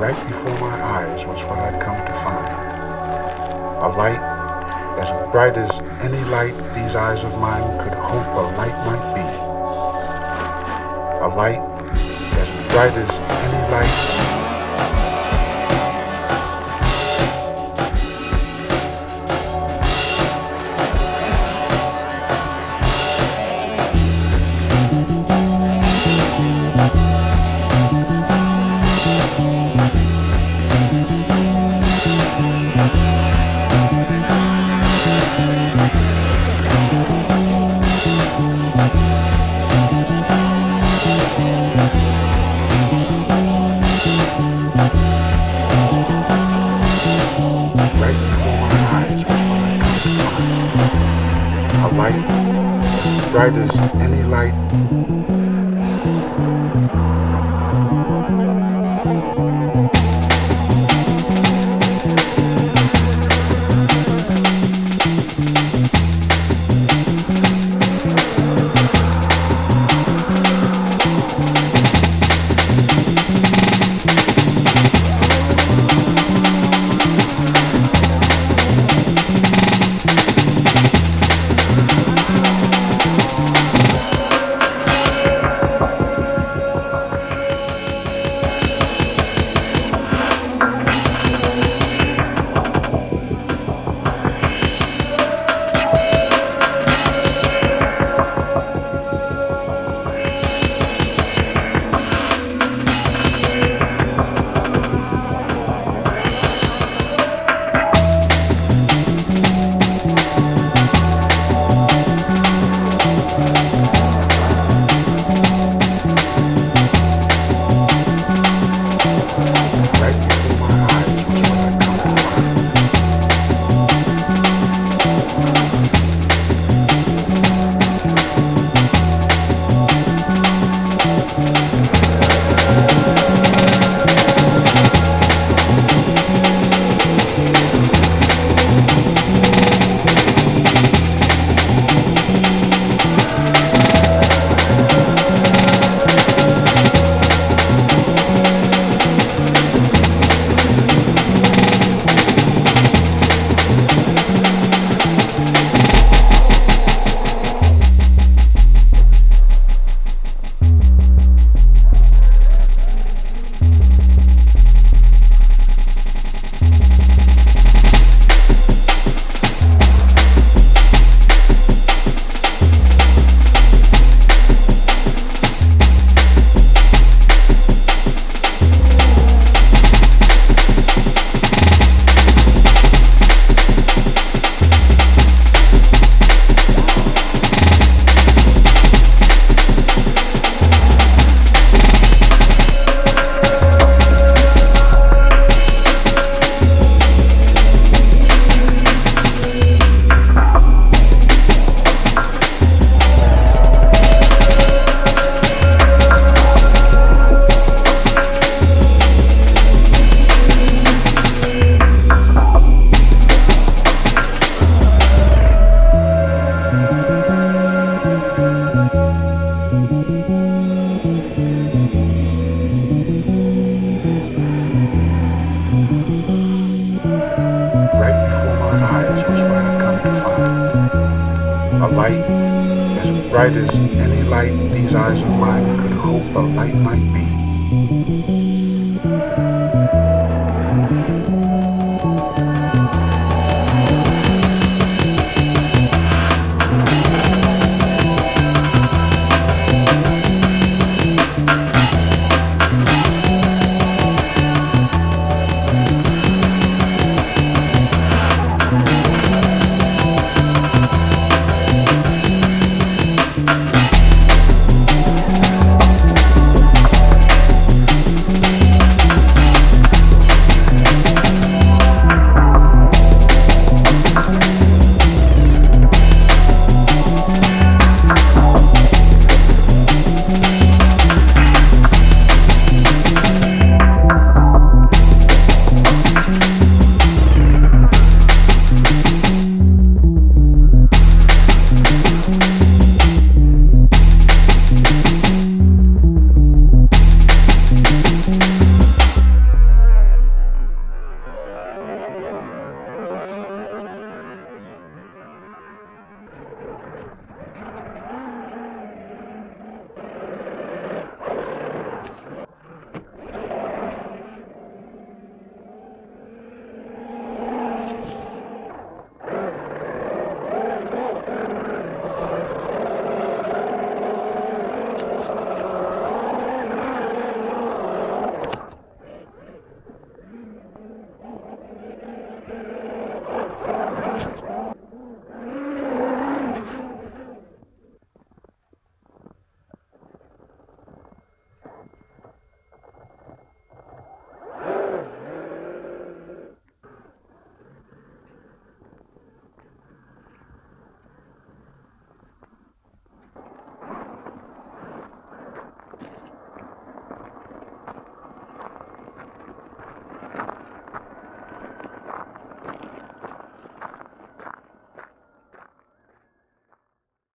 Right before my eyes was what I'd come to find. A light as bright as any light these eyes of mine could hope a light might be. A light as bright as any light. Right before my eyes was what I'd come to find. A light as bright as any light. Right before my eyes was what I'd come to find. A light as bright as any light these eyes of mine could hope a light might be.